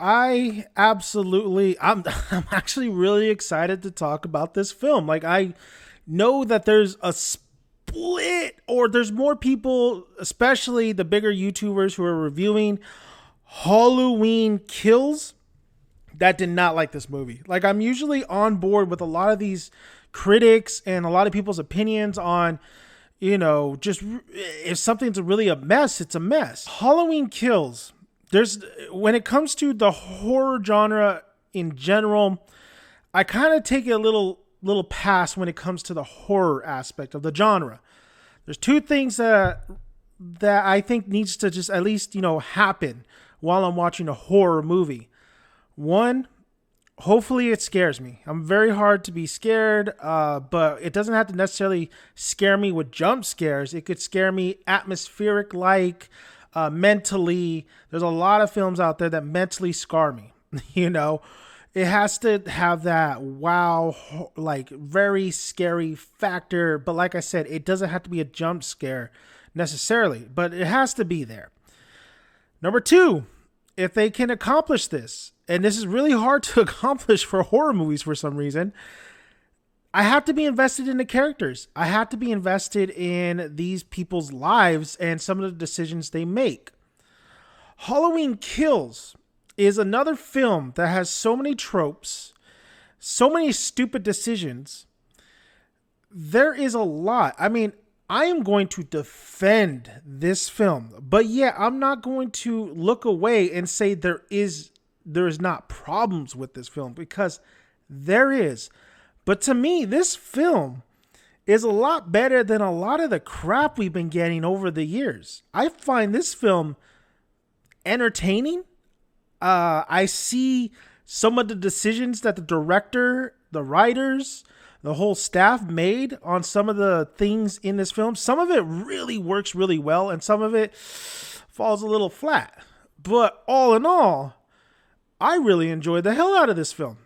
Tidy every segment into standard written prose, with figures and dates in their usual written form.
I'm actually really excited to talk about this film. Like, I know that there's a split, or there's more people, especially the bigger YouTubers who are reviewing Halloween Kills, that did not like this movie. Like, I'm usually on board with a lot of these critics and a lot of people's opinions on, just if something's really a mess, it's a mess. Halloween Kills, when it comes to the horror genre in general, I kind of take a little pass when it comes to the horror aspect of the genre. There's two things that I think needs to just at least, happen while I'm watching a horror movie. One, hopefully it scares me. I'm very hard to be scared, but it doesn't have to necessarily scare me with jump scares. It could scare me atmospheric, like mentally. There's a lot of films out there that mentally scar me. It has to have that wow, like very scary factor. But like I said, it doesn't have to be a jump scare necessarily, but it has to be there. Number two, if they can accomplish this, and this is really hard to accomplish for horror movies for some reason, I have to be invested in the characters. I have to be invested in these people's lives and some of the decisions they make. Halloween Kills is another film that has so many tropes, so many stupid decisions. There is a lot. I mean, I am going to defend this film, but yeah, I'm not going to look away and say there is not problems with this film, because there is. But to me, this film is a lot better than a lot of the crap we've been getting over the years. I find this film entertaining. I see some of the decisions that the director, the writers, the whole staff made on some of the things in this film. Some of it really works really well, and some of it falls a little flat. But all in all, I really enjoyed the hell out of this film.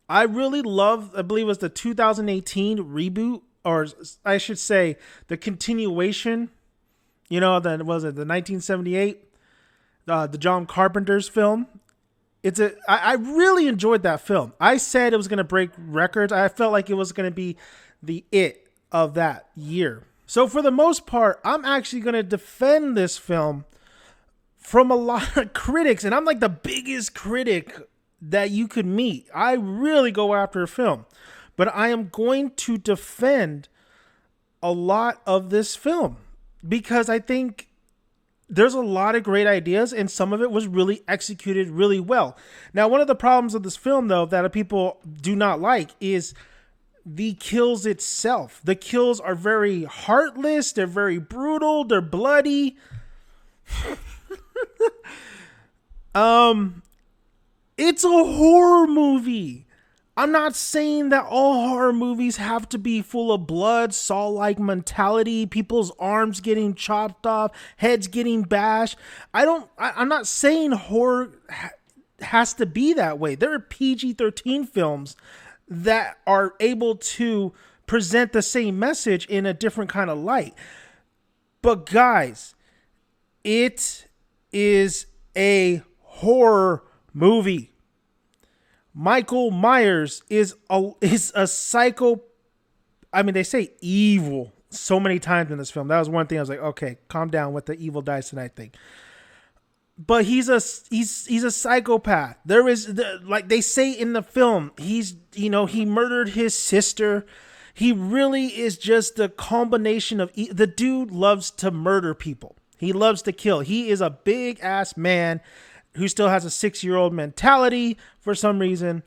I really loved, I believe it was the 2018 reboot, or I should say the continuation, the 1978, the John Carpenter's film. I really enjoyed that film. I said it was going to break records. I felt like it was going to be the it of that year. So for the most part, I'm actually going to defend this film from a lot of critics, and I'm like the biggest critic that you could meet. I really go after a film, but I am going to defend a lot of this film because I think there's a lot of great ideas, and some of it was really executed really well. Now, one of the problems of this film, though, that people do not like is the kills itself. The kills are very heartless. They're very brutal. They're bloody. It's a horror movie. I'm not saying that all horror movies have to be full of blood, Saw-like mentality, people's arms getting chopped off, heads getting bashed. I'm not saying horror has to be that way. There are PG-13 films that are able to present the same message in a different kind of light. But guys, it is a horror movie. Michael Myers is a psycho. I mean, they say evil so many times in this film. That was one thing I was like, okay, calm down with the evil dies tonight thing. But he's a psychopath. There is, like they say in the film, he murdered his sister. He really is just a combination of the dude loves to murder people. He loves to kill. He is a big ass man who still has a 6-year-old mentality for some reason.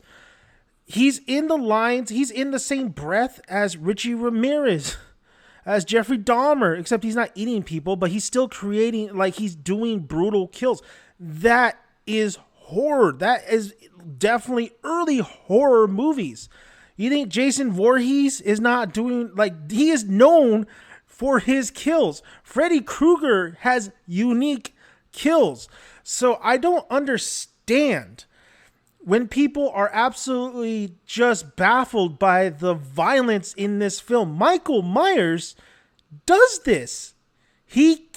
He's in the lines. He's in the same breath as Richie Ramirez, as Jeffrey Dahmer, except he's not eating people, but he's still creating, like he's doing brutal kills. That is horror. That is definitely early horror movies. You think Jason Voorhees is not doing, like, he is known for his kills. Freddy Krueger has unique kills. So I don't understand when people are absolutely just baffled by the violence in this film. Michael Myers does this. He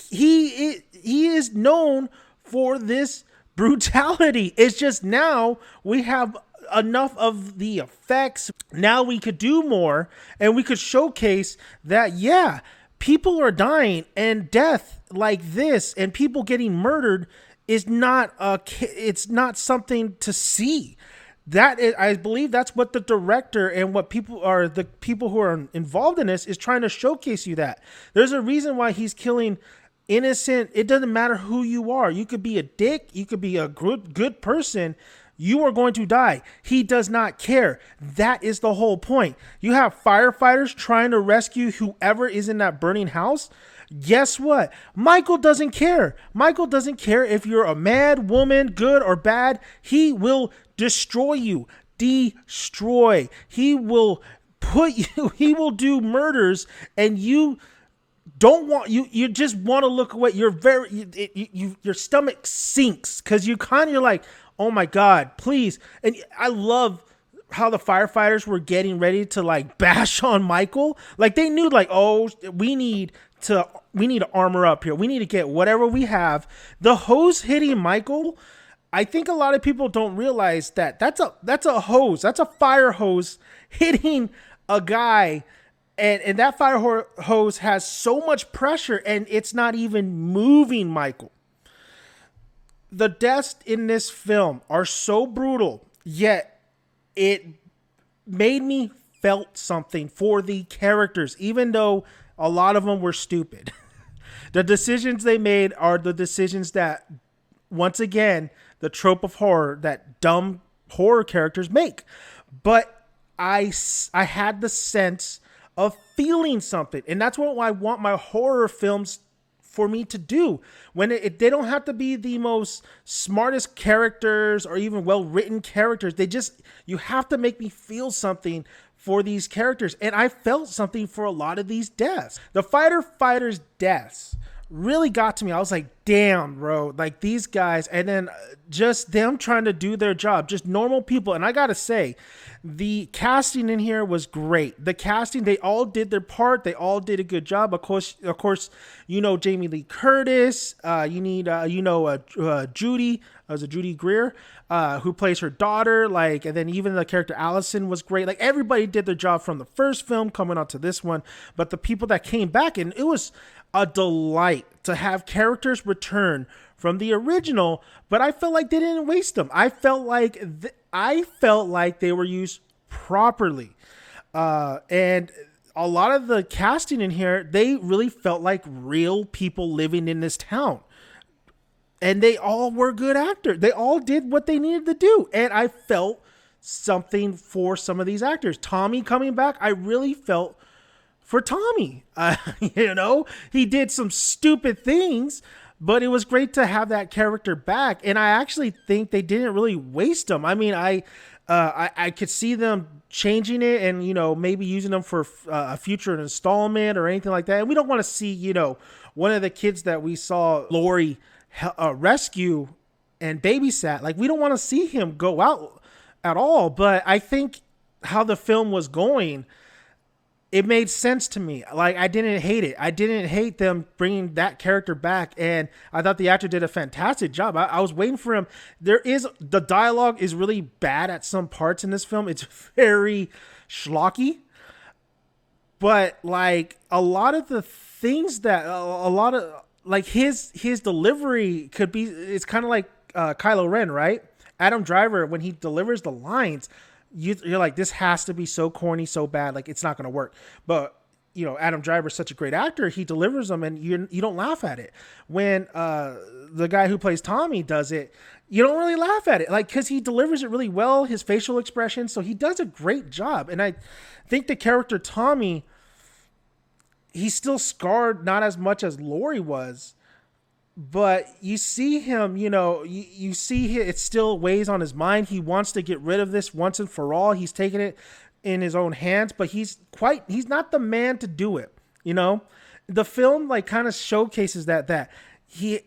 is known for this brutality. It's just now we have enough of the effects. Now we could do more, and we could showcase that, yeah, people are dying, and death like this and people getting murdered is not it's not something to see. That is, I believe that's what the director and what the people who are involved in this is trying to showcase you. That there's a reason why he's killing innocent. It doesn't matter who you are. You could be a dick, you could be a good person, you are going to die. He does not care. That is the whole point. You have firefighters trying to rescue whoever is in that burning house. Guess what? Michael doesn't care. Michael doesn't care if you're a mad woman, good or bad. He will destroy you. Destroy. He will put you, he will do murders, and you don't want, you just want to look away. You're your stomach sinks because you're like, oh my God, please. And I love how the firefighters were getting ready to like bash on Michael. Like they knew like, oh, we need to armor up here. We need to get whatever we have. The hose hitting Michael, I think a lot of people don't realize that that's a hose. That's a fire hose hitting a guy. And that fire hose has so much pressure, and it's not even moving Michael. The deaths in this film are so brutal, yet it made me felt something for the characters, even though a lot of them were stupid. The decisions they made are the decisions that, once again, the trope of horror that dumb horror characters make. But I had the sense of feeling something, and that's what I want my horror films for me to do. When they don't have to be the most smartest characters or even well-written characters. You have to make me feel something for these characters, and I felt something for a lot of these deaths. The fighters' deaths really got to me. I was like, damn, bro, like these guys, and then just them trying to do their job, just normal people. And I gotta say, the casting in here was great. The casting, they all did their part. They all did a good job. Of course, Jamie Lee Curtis. You need, Judy. Was it Judy Greer, who plays her daughter? Like, and then even the character Allison was great. Like everybody did their job from the first film coming on to this one. But the people that came back, and it was a delight to have characters return from the original, but I felt like they didn't waste them. I felt like they were used properly. And a lot of the casting in here, they really felt like real people living in this town. And they all were good actors. They all did what they needed to do. And I felt something for some of these actors. Tommy coming back, I really felt for Tommy. He did some stupid things, but it was great to have that character back. And I actually think they didn't really waste him. I mean, I could see them changing it and, maybe using them for a future installment or anything like that. And we don't want to see, one of the kids that we saw Lori rescue and babysat. Like, we don't want to see him go out at all. But I think how the film was going, it made sense to me. Like, I didn't hate it. I didn't hate them bringing that character back. And I thought the actor did a fantastic job. I was waiting for him. The dialogue is really bad at some parts in this film. It's very schlocky. But like a lot of the things that his delivery could be, it's kind of like Kylo Ren, right? Adam Driver, when he delivers the lines, you're like, this has to be so corny, so bad, like it's not going to work. But Adam Driver is such a great actor, he delivers them and you don't laugh at it. When the guy who plays Tommy does it, you don't really laugh at it, like, because he delivers it really well, his facial expression, so he does a great job. And I think the character Tommy, he's still scarred, not as much as Lori was, but you see him, you see it still weighs on his mind. He wants to get rid of this once and for all. He's taking it in his own hands, but he's not the man to do it. The film like kind of showcases that he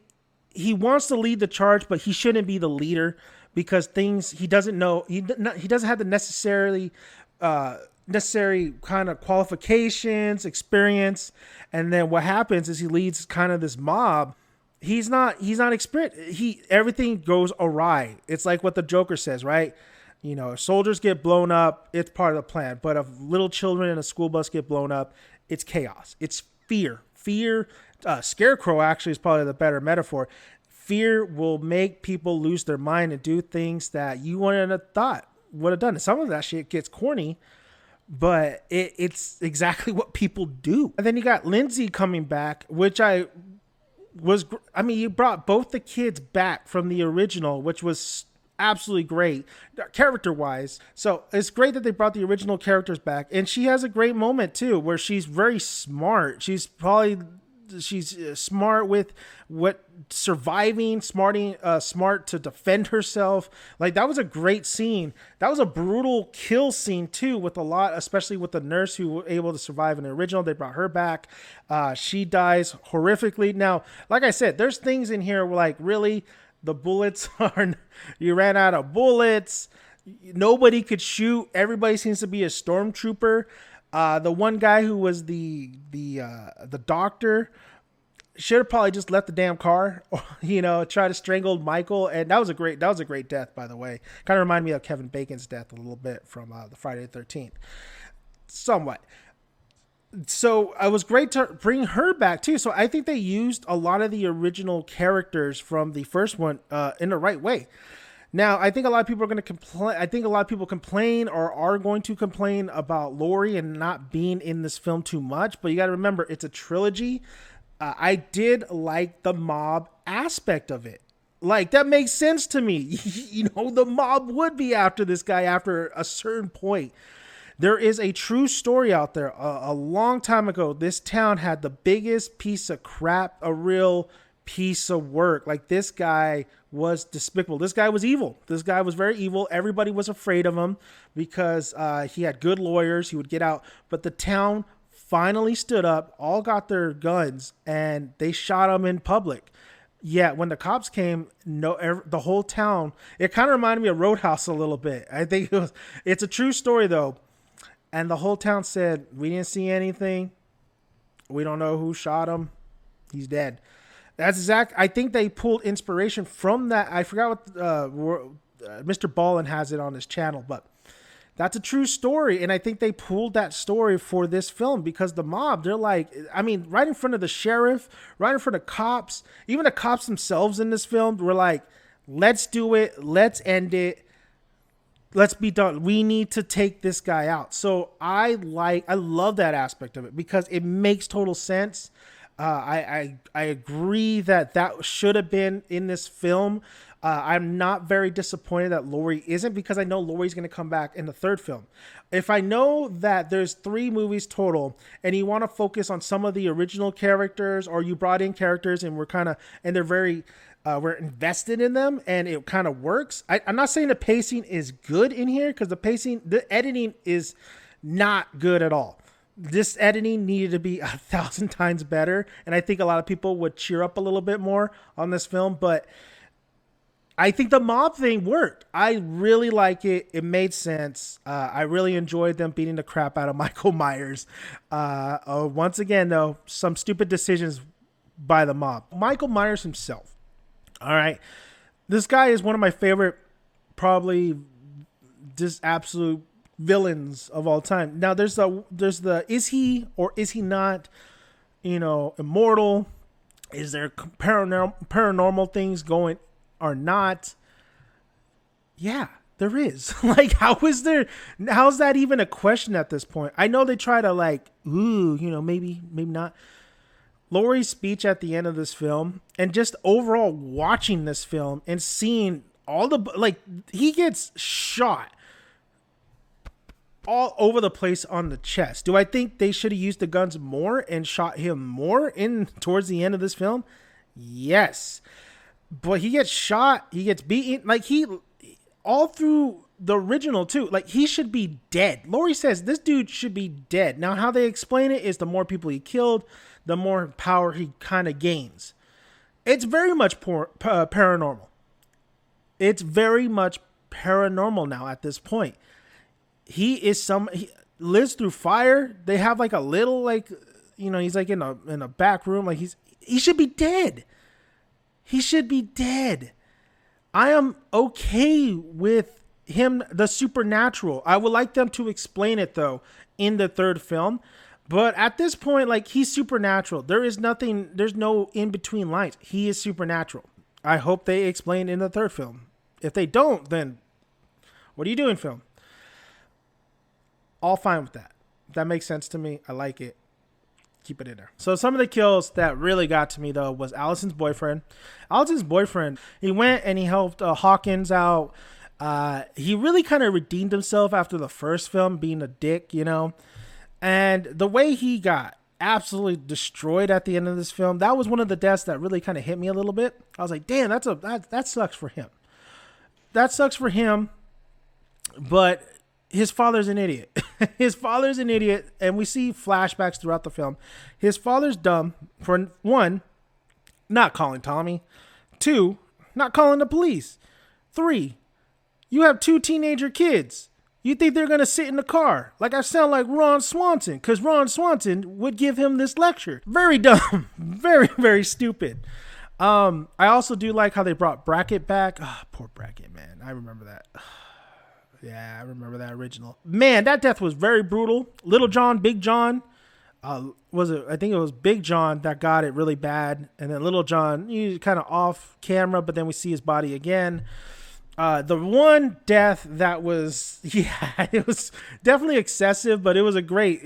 wants to lead the charge, but he shouldn't be the leader because he doesn't know, he doesn't have the necessary kind of qualifications, experience. And then what happens is he leads kind of this mob he's not experienced. Everything goes awry. It's like what the Joker says, right? You know, if soldiers get blown up, it's part of the plan. But if little children in a school bus get blown up, it's chaos. It's fear. Scarecrow actually is probably the better metaphor. Fear will make people lose their mind and do things that you wouldn't have thought would have done. And some of that shit gets corny, but it's exactly what people do. And then you got Lindsay coming back, which you brought both the kids back from the original, which was absolutely great character wise. So it's great that they brought the original characters back, and she has a great moment too where she's very smart. She's smart with what surviving, smart to defend herself. Like, that was a great scene. That was a brutal kill scene too, with a lot, especially with the nurse who was able to survive in the original. They brought her back. She dies horrifically. Now, like I said, there's things in here where, like, really, the bullets you ran out of bullets. Nobody could shoot. Everybody seems to be a stormtrooper. The one guy who was the doctor should have probably just left the damn car, try to strangle Michael. And that was a great death, by the way. Kind of reminded me of Kevin Bacon's death a little bit from the Friday the 13th. Somewhat. So it was great to bring her back too. So I think they used a lot of the original characters from the first one in the right way. Now, I think a lot of people are going to complain. I think a lot of people complain or are going to complain about Laurie and not being in this film too much. But you got to remember, it's a trilogy. I did like the mob aspect of it. Like, that makes sense to me. The mob would be after this guy after a certain point. There is a true story out there. A long time ago, this town had the biggest piece of crap, a real piece of work. Like, this guy was despicable. This guy was evil. This guy was very evil. Everybody was afraid of him because he had good lawyers. He would get out. But the town finally stood up, all got their guns, and they shot him in public. Yeah, when the cops came, the whole town, it kind of reminded me of Roadhouse a little bit. I think it's a true story, though. And the whole town said, we didn't see anything. We don't know who shot him. He's dead. That's exact. I think they pulled inspiration from that. I forgot what Mr. Ballin has it on his channel, but that's a true story. And I think they pulled that story for this film because the mob, they're like, right in front of the sheriff, right in front of cops, even the cops themselves in this film were like, let's do it. Let's end it. Let's be done. We need to take this guy out. So I love that aspect of it because it makes total sense. I agree that should have been in this film. I'm not very disappointed that Laurie isn't because I know Laurie's going to come back in the third film. If I know that there's 3 movies total and you want to focus on some of the original characters or you brought in characters and they're very, we're invested in them and it kind of works. I'm not saying the pacing is good in here because the editing is not good at all. This editing needed to be 1,000 times better. And I think a lot of people would cheer up a little bit more on this film, but I think the mob thing worked. I really like it. It made sense. I really enjoyed them beating the crap out of Michael Myers. Once again, though, some stupid decisions by the mob. Michael Myers himself. All right. This guy is one of my favorite, probably just absolute villains of all time. Now, there's the is he or is he not, immortal? Is there paranormal things going or not? Yeah, there is. Like, how's that even a question at this point? I know they try to maybe not. Laurie's speech at the end of this film and just overall watching this film and seeing he gets shot all over the place on the chest. Do I think they should have used the guns more and shot him more towards the end of this film? Yes. But he gets shot, he gets beaten, all through the original too. Like, he should be dead. Laurie says this dude should be dead. Now, how they explain it is the more people he killed, the more power he kind of gains. It's very much paranormal. It's very much paranormal now at this point. He lives through fire. They have a little he's in a back room. He should be dead. He should be dead. I am okay with him, the supernatural. I would like them to explain it though in the third film. But at this point, like, he's supernatural. There is nothing, there's no in between lines. He is supernatural. I hope they explain in the third film. If they don't, then what are you doing, film? All fine with that. That makes sense to me. I like it. Keep it in there. So some of the kills that really got to me, though, was Allison's boyfriend. Allison's boyfriend, he went and he helped Hawkins out. He really kind of redeemed himself after the first film, being a dick, you know. And the way he got absolutely destroyed at the end of this film, that was one of the deaths that really kind of hit me a little bit. I was like, damn, that sucks for him. That sucks for him. But his father's an idiot. His father's an idiot, and we see flashbacks throughout the film. His father's dumb, for one, not calling Tommy. 2, not calling the police. 3, you have 2 teenager kids. You think they're going to sit in the car? Like, I sound like Ron Swanson, because Ron Swanson would give him this lecture. Very dumb. Very, very stupid. I also do like how they brought Brackett back. Oh, poor Brackett, man. I remember that. Yeah, I remember that original. Man, that death was very brutal. Little John, Big John. I think it was Big John that got it really bad. And then Little John, he kind of off camera, but then we see his body again. The one death that was, yeah, it was definitely excessive, but it was a great,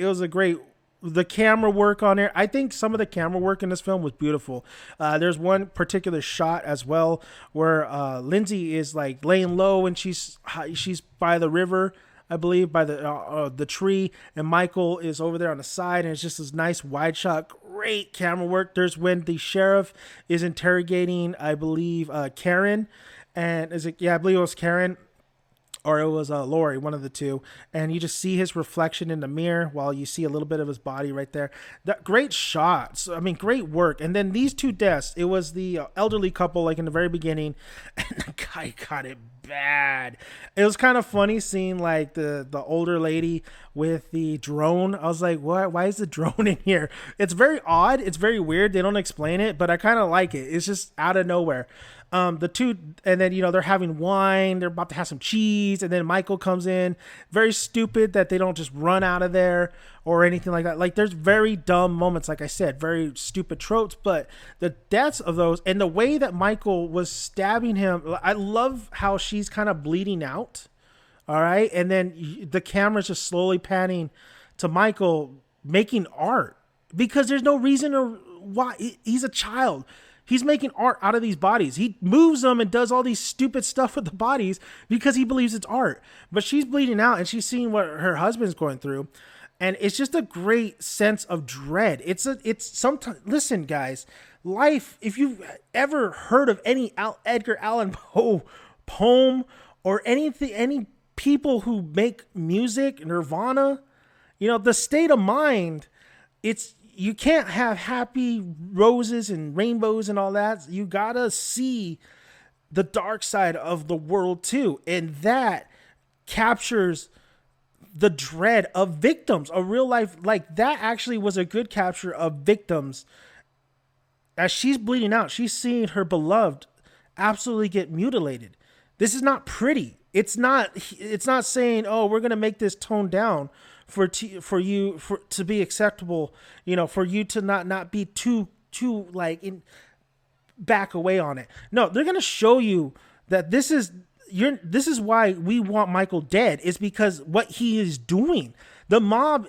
the camera work on it. I think some of the camera work in this film was beautiful. There's one particular shot as well where Lindsay is like laying low and she's by the river, I believe, by the tree, and Michael is over there on the side, and it's just this nice wide shot. Great camera work. There's when the sheriff is interrogating, I believe, Karen, and I believe it was Karen. Or it was Lori, one of the two. And you just see his reflection in the mirror while you see a little bit of his body right there. That great shots. I mean, great work. And then these 2 deaths, it was the elderly couple, like in the very beginning. And the guy got it bad. It was kind of funny seeing like the older lady with the drone. I was like, what? Why is the drone in here? It's very odd. It's very weird. They don't explain it, but I kind of like it. It's just out of nowhere. The 2, and then, you know, they're having wine, they're about to have some cheese, and then Michael comes in. Very stupid that they don't just run out of there or anything like that. Like, there's very dumb moments, like I said, very stupid tropes, but the deaths of those and the way that Michael was stabbing him, I love how she's kind of bleeding out. All right. And then the camera's just slowly panning to Michael making art because there's no reason why. He's a child. He's making art out of these bodies. He moves them and does all these stupid stuff with the bodies because he believes it's art. But she's bleeding out and she's seeing what her husband's going through. And it's just a great sense of dread. It's sometimes, listen, guys, life, if you've ever heard of any Edgar Allan Poe poem or anything, any people who make music, Nirvana, you know, the state of mind, you can't have happy roses and rainbows and all that. You gotta see the dark side of the world too. And that captures the dread of victims, a real life. Like, that actually was a good capture of victims. As she's bleeding out, she's seeing her beloved absolutely get mutilated. This is not pretty. It's not saying, oh, we're going to make this toned down for you to be acceptable, you know, for you to not be too like back away on it. No, they're going to show you that this is why we want Michael dead, is because what he is doing. The mob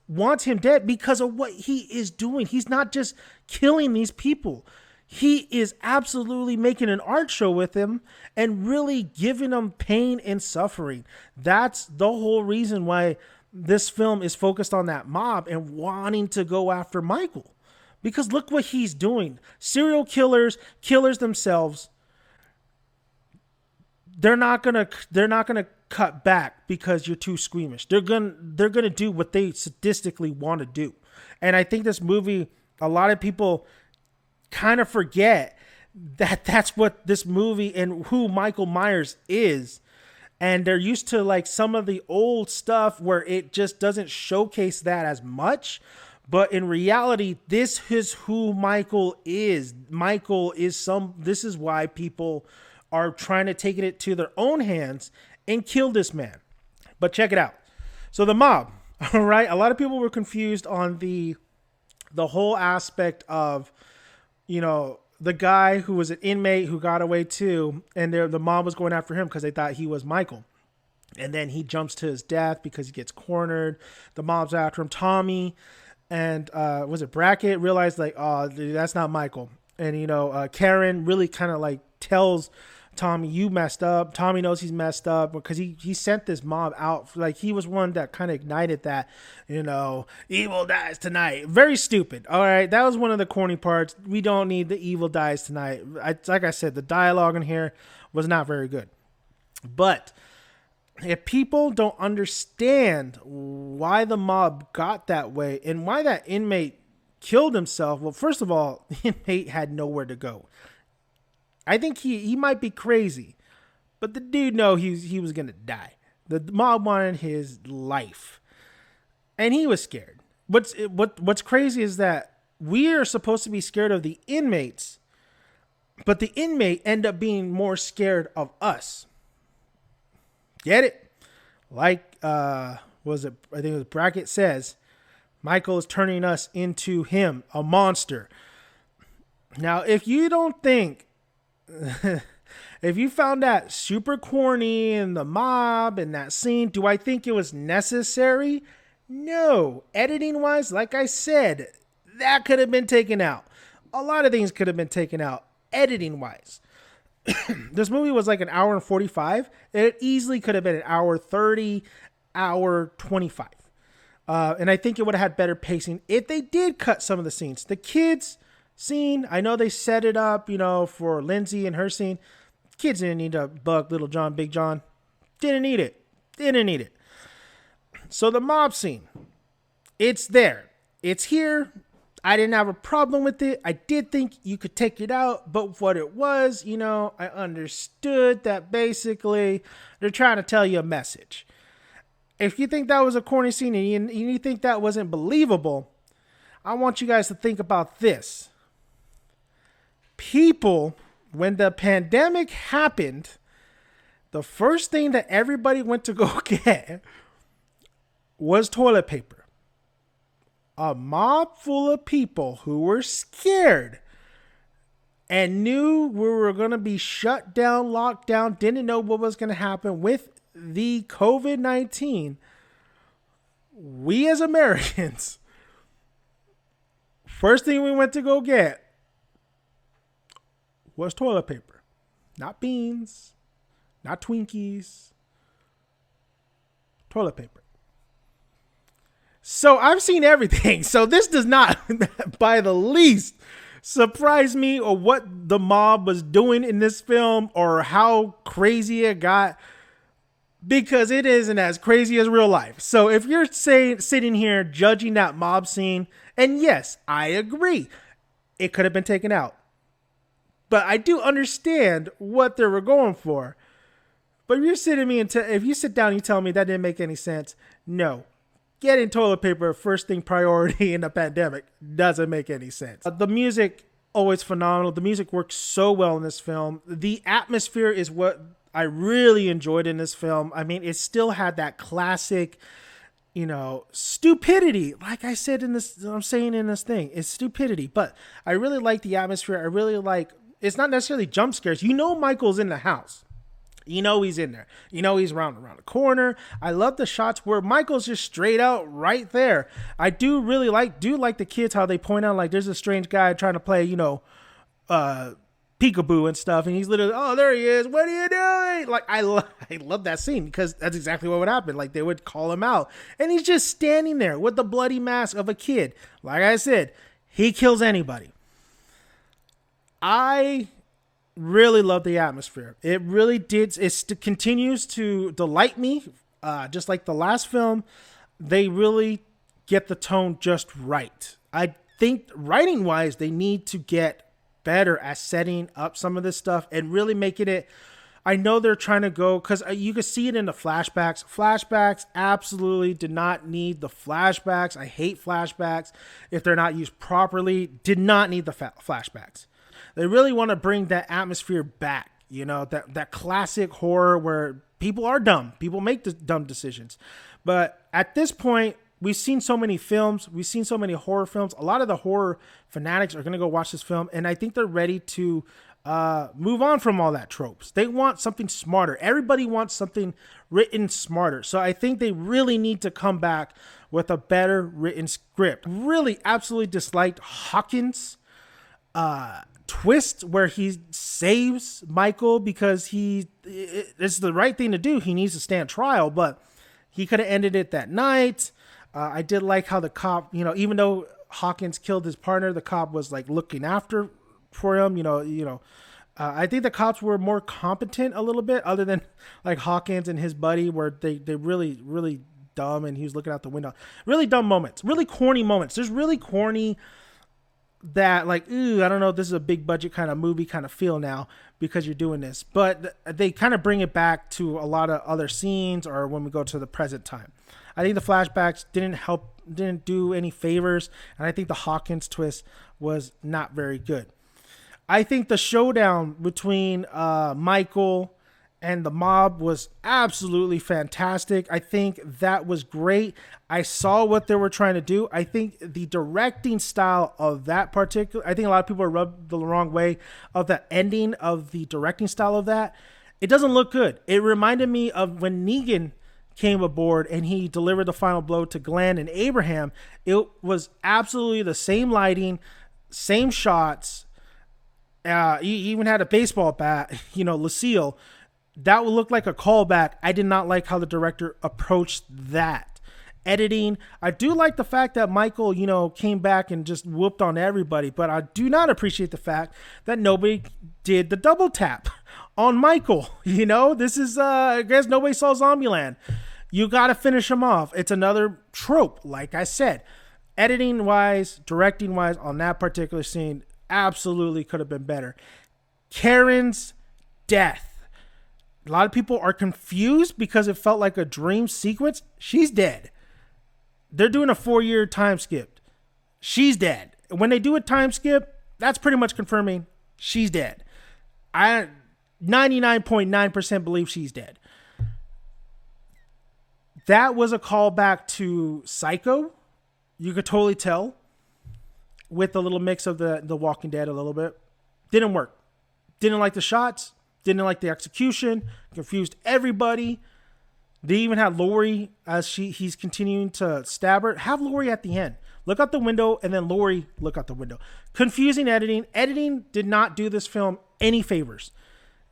wants him dead because of what he is doing. He's not just killing these people. He is absolutely making an art show with him and really giving them pain and suffering. That's the whole reason why this film is focused on that mob and wanting to go after Michael. Because look what he's doing. Serial killers themselves. They're not gonna cut back because you're too squeamish. They're gonna do what they sadistically want to do. And I think this movie, a lot of people kind of forget that that's what this movie and who Michael Myers is. And they're used to like some of the old stuff where it just doesn't showcase that as much. But in reality, this is who Michael is. This is why people are trying to take it to their own hands and kill this man. But check it out. So the mob, all right? A lot of people were confused on the whole aspect of, the guy who was an inmate who got away too, and the mob was going after him because they thought he was Michael. And then he jumps to his death because he gets cornered. The mob's after him. Tommy and was it Brackett realized like, oh, that's not Michael. And Karen really kind of like tells Tommy, you messed up. Tommy knows he's messed up because he sent this mob out. Like he was one that kind of ignited that, evil dies tonight. Very stupid. All right. That was one of the corny parts. We don't need the evil dies tonight. Like I said, the dialogue in here was not very good. But if people don't understand why the mob got that way and why that inmate killed himself, well, first of all, the inmate had nowhere to go. I think he might be crazy, but the dude know he was going to die. The mob wanted his life, and he was scared. What's crazy is that we are supposed to be scared of the inmates, but the inmate end up being more scared of us. Get it? Like, I think it was Brackett says, Michael is turning us into him, a monster. Now, if you don't think, if you found that super corny and the mob and that scene, do I think it was necessary? No. Editing wise, like I said, that could have been taken out. A lot of things could have been taken out, editing wise. This movie was like an hour and 45. It easily could have been an hour 30, hour 25. And I think it would have had better pacing if they did cut some of the scenes. The kids scene, I know they set it up, for Lindsay and her scene. Kids didn't need to bug Little John, Big John. Didn't need it. So the mob scene, it's there. It's here. I didn't have a problem with it. I did think you could take it out, but what it was, I understood that basically they're trying to tell you a message. If you think that was a corny scene and you think that wasn't believable, I want you guys to think about this. People, when the pandemic happened, the first thing that everybody went to go get was toilet paper. A mob full of people who were scared and knew we were going to be shut down, locked down, didn't know what was going to happen with the COVID-19. We as Americans, first thing we went to go get was toilet paper. Not beans, not Twinkies, toilet paper. So I've seen everything. So this does not, by the least, surprise me or what the mob was doing in this film or how crazy it got, because it isn't as crazy as real life. So if you're sitting here judging that mob scene, and yes, I agree, it could have been taken out. But I do understand what they were going for. But if you're sitting me and if you sit down and you tell me that didn't make any sense, no. Getting toilet paper first thing priority in a pandemic doesn't make any sense. The music, always phenomenal. The music works so well in this film. The atmosphere is what I really enjoyed in this film. I mean, it still had that classic, stupidity. Like I said I'm saying in this thing, it's stupidity. But I really like the atmosphere. I really like, it's not necessarily jump scares. Michael's in the house. He's in there. He's around the corner. I love the shots where Michael's just straight out right there. I do really like the kids, how they point out like there's a strange guy trying to play, peekaboo and stuff. And he's literally, oh, there he is. What are you doing? Like, I love that scene because that's exactly what would happen. Like they would call him out and he's just standing there with the bloody mask of a kid. Like I said, he kills anybody. I really love the atmosphere. It really did. It continues to delight me. Just like the last film, they really get the tone just right. I think writing wise, they need to get better at setting up some of this stuff and really making it I know they're trying to go, because you can see it in the flashbacks. Flashbacks absolutely did not need the flashbacks. I hate flashbacks if they're not used properly. Did not need the flashbacks. They really want to bring that atmosphere back. You know, that classic horror where people are dumb. People make dumb decisions. But at this point, we've seen so many films. We've seen so many horror films. A lot of the horror fanatics are going to go watch this film, and I think they're ready to move on from all that tropes. They want something smarter. Everybody wants something written smarter. So I think they really need to come back with a better written script. Really absolutely disliked Hawkins' twist where he saves Michael because it's the right thing to do. He needs to stand trial, but he could have ended it that night. I did like how the cop, even though Hawkins killed his partner, the cop was like looking after for him, I think the cops were more competent a little bit, other than like Hawkins and his buddy, where they really, really dumb, and he was looking out the window. Really dumb moments, really corny moments. There's really corny that like, ooh, I don't know, this is a big budget kind of movie kind of feel now because you're doing this. But they kind of bring it back to a lot of other scenes or when we go to the present time. I think the flashbacks didn't do any favors, and I think the Hawkins twist was not very good. I think the showdown between Michael and the mob was absolutely fantastic. I think that was great. I saw what they were trying to do. I think the directing style of that particular, I think a lot of people are rubbed the wrong way of the ending of the directing style of that. It doesn't look good. It reminded me of when Negan came aboard and he delivered the final blow to Glenn and Abraham. It was absolutely the same lighting, same shots. He even had a baseball bat, Lucille. That would look like a callback. I did not like how the director approached that. Editing, I do like the fact that Michael, came back and just whooped on everybody, but I do not appreciate the fact that nobody did the double tap on Michael. This is, I guess nobody saw Zombieland. You got to finish him off. It's another trope, like I said. Editing wise, directing wise on that particular scene, absolutely could have been better. Karen's death. A lot of people are confused because it felt like a dream sequence. She's dead. They're doing a 4-year time skip. She's dead. When they do a time skip, that's pretty much confirming she's dead. I 99.9% believe she's dead. That was a callback to Psycho. You could totally tell with a little mix of the Walking Dead a little bit. Didn't work. Didn't like the shots. Didn't like the execution. Confused everybody. They even had Lori as he's continuing to stab her. Have Lori at the end. Look out the window and then Lori look out the window. Confusing editing. Editing did not do this film any favors.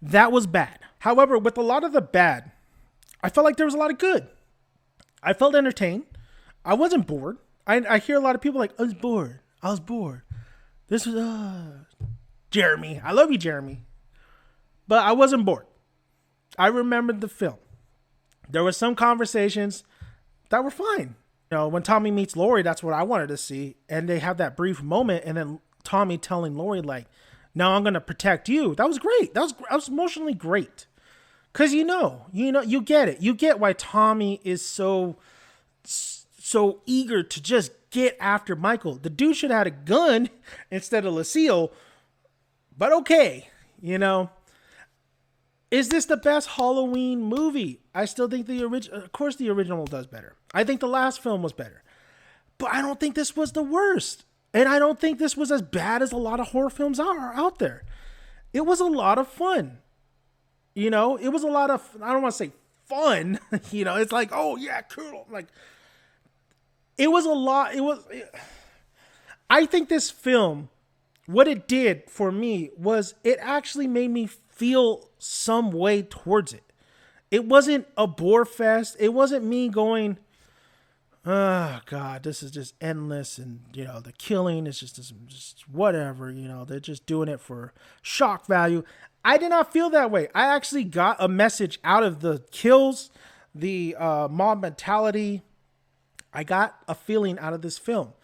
That was bad. However, with a lot of the bad, I felt like there was a lot of good. I felt entertained. I wasn't bored. I hear a lot of people like, I was bored. This was, Jeremy. I love you, Jeremy. But I wasn't bored. I remembered the film. There were some conversations that were fine. When Tommy meets Lori, that's what I wanted to see. And they have that brief moment, and then Tommy telling Lori, like, no, I'm going to protect you. That was great. That was emotionally great. Because you get it. You get why Tommy is so eager to just get after Michael. The dude should have had a gun instead of Lucille. But okay, Is this the best Halloween movie? I still think of course the original does better. I think the last film was better. But I don't think this was the worst. And I don't think this was as bad as a lot of horror films are out there. It was a lot of fun. It was a lot of, I don't want to say fun. It's like, oh yeah, cool. Like, it was a lot. I think this film, what it did for me was it actually made me feel some way towards it. It wasn't a bore fest. It wasn't me going, oh God, this is just endless. And, the killing is just whatever, they're just doing it for shock value. I did not feel that way. I actually got a message out of the kills, the mob mentality. I got a feeling out of this film.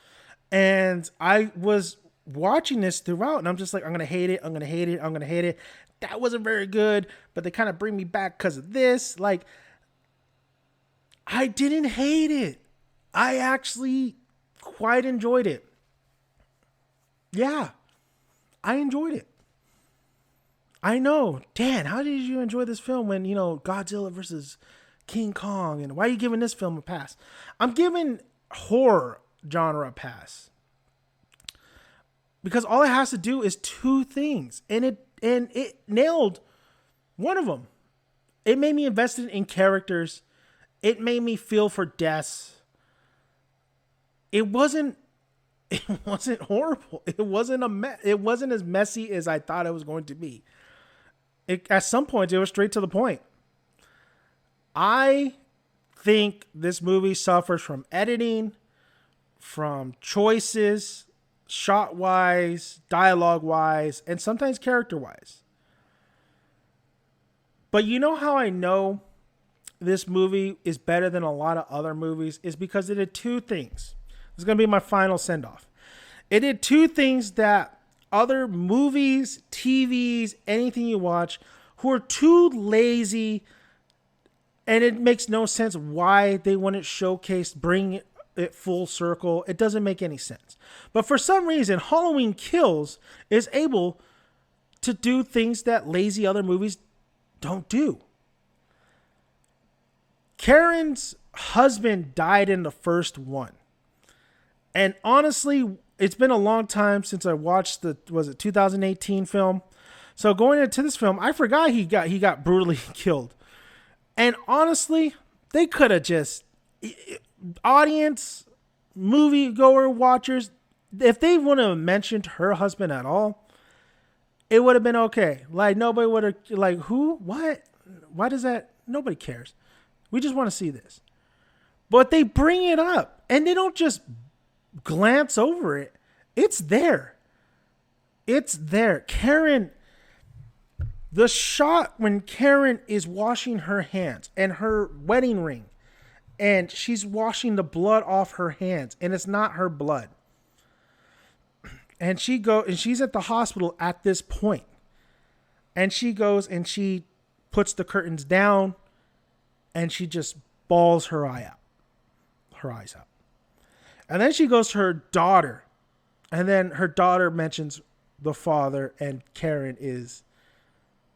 And I was watching this throughout, and I'm just like, I'm going to hate it. I'm going to hate it. I'm going to hate it. that wasn't very good, but they kind of bring me back because of this. Like, I didn't hate it. I actually quite enjoyed it. Yeah, I enjoyed it. I know. Dan, how did you enjoy this film when, Godzilla versus King Kong, and why are you giving this film a pass? I'm giving horror genre a pass because all it has to do is two things, and it nailed one of them. It made me invested in characters. It made me feel for deaths. It wasn't horrible. It wasn't as messy as I thought it was going to be. At some points, it was straight to the point. I think this movie suffers from editing, from choices, shot-wise, dialogue-wise, and sometimes character-wise. But you know how I know this movie is better than a lot of other movies? Is because it did two things. This is going to be my final send-off. It did two things that other movies, TVs, anything you watch, who are too lazy, and it makes no sense why they wouldn't showcase, bring it full circle. It doesn't make any sense. But for some reason, Halloween Kills is able to do things that lazy other movies don't do. Karen's husband died in the first one. And honestly, it's been a long time since I watched the 2018 film. So going into this film, I forgot he got brutally killed. And honestly, they could have just, audience, moviegoer, watchers, if they wouldn't have mentioned her husband at all, it would have been okay. Like, nobody would have, like, who? What? Why does that? Nobody cares. We just want to see this. But they bring it up, and they don't just glance over it. It's there. It's there. Karen, the shot when Karen is washing her hands and her wedding ring, and she's washing the blood off her hands, and it's not her blood. And she's at the hospital at this point. And she goes and she puts the curtains down, and she just bawls her eyes out. And then she goes to her daughter, and then her daughter mentions the father, and Karen is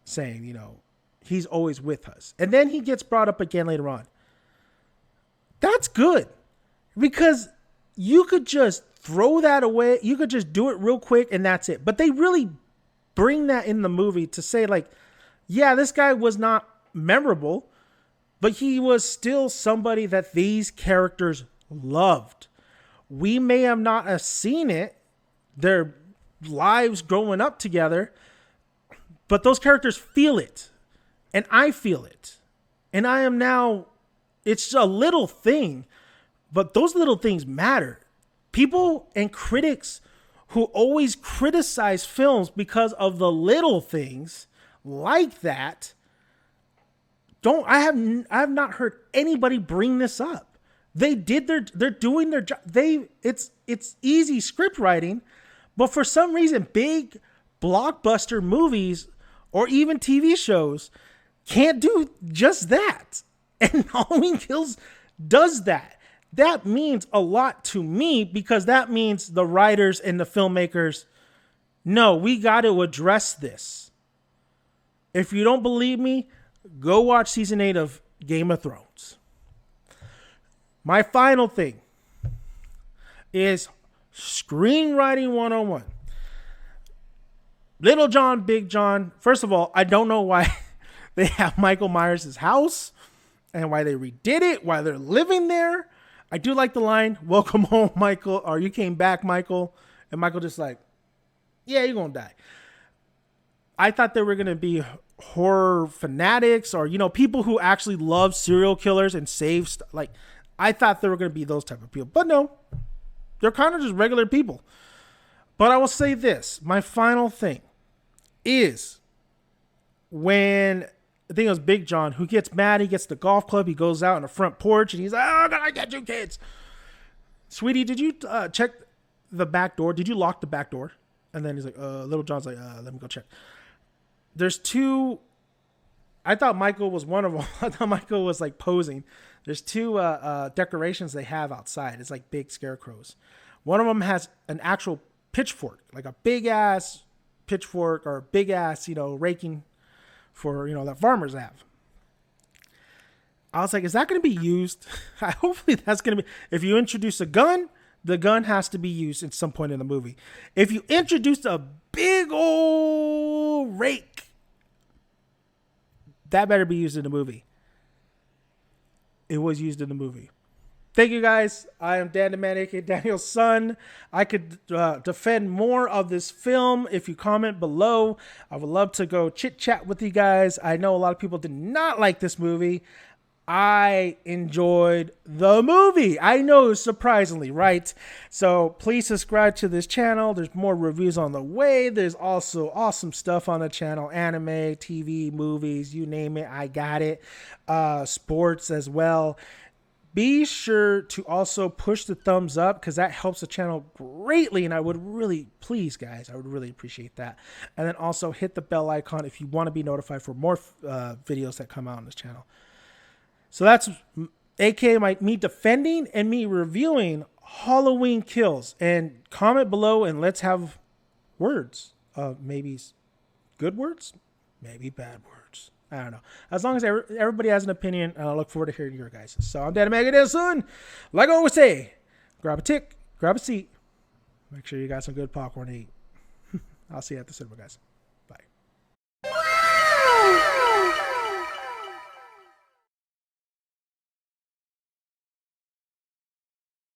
saying, he's always with us. And then he gets brought up again later on. That's good, because you could just throw that away. You could just do it real quick and that's it. But they really bring that in the movie to say, like, yeah, this guy was not memorable, but he was still somebody that these characters loved. We may have not have seen it, their lives growing up together, but those characters feel it. And I feel it. And I am now, it's a little thing, but those little things matter. People and critics who always criticize films because of the little things like that, I have not heard anybody bring this up. They're doing their job. It's easy script writing, but for some reason, big blockbuster movies or even TV shows can't do just that. And Halloween Kills does that. That means a lot to me, because that means the writers and the filmmakers, no, we got to address this. If you don't believe me, go watch season 8 of Game of Thrones. My final thing is screenwriting 101. Little John, Big John. First of all, I don't know why they have Michael Myers' house and why they redid it, why they're living there. I do like the line, "Welcome home, Michael," or "You came back, Michael." And Michael just like, yeah, you're going to die. I thought they were going to be horror fanatics, or, people who actually love serial killers and save stuff. Like, I thought they were going to be those type of people. But no, they're kind of just regular people. But I will say this. My final thing is when, I think it was Big John, who gets mad. He gets the golf club. He goes out on the front porch and he's like, "Oh, I got you kids." Sweetie, did you check the back door? Did you lock the back door? And then he's like, Little John's like, let me go check. there's two. I thought Michael was one of them. I thought Michael was like posing. There's two decorations they have outside. It's like big scarecrows. One of them has an actual pitchfork, like a big ass pitchfork or a big ass, raking for, that farmers have. I was like, is that going to be used? Hopefully that's going to be. If you introduce a gun, the gun has to be used at some point in the movie. If you introduce a big old rake, that better be used in the movie. It was used in the movie. Thank you guys. I am Dan the Man, aka Daniel's son. I could defend more of this film if you comment below. I would love to go chit chat with you guys. I know a lot of people did not like this movie. I enjoyed the movie. I know, surprisingly, right? So please subscribe to this channel. There's more reviews on the way. There's also awesome stuff on the channel. Anime, TV, movies, you name it, I got it. Sports as well. Be sure to also push the thumbs up because that helps the channel greatly. And I would really, please, guys, I would really appreciate that. And then also hit the bell icon if you want to be notified for more videos that come out on this channel. So that's aka me defending and me reviewing Halloween Kills. And comment below and let's have words. Maybe good words, maybe bad words. I don't know. As long as everybody has an opinion, I look forward to hearing your guys. So I'm Dan Megadeth, son. Like I always say, grab a tick, grab a seat. Make sure you got some good popcorn to eat. I'll see you at the cinema, guys.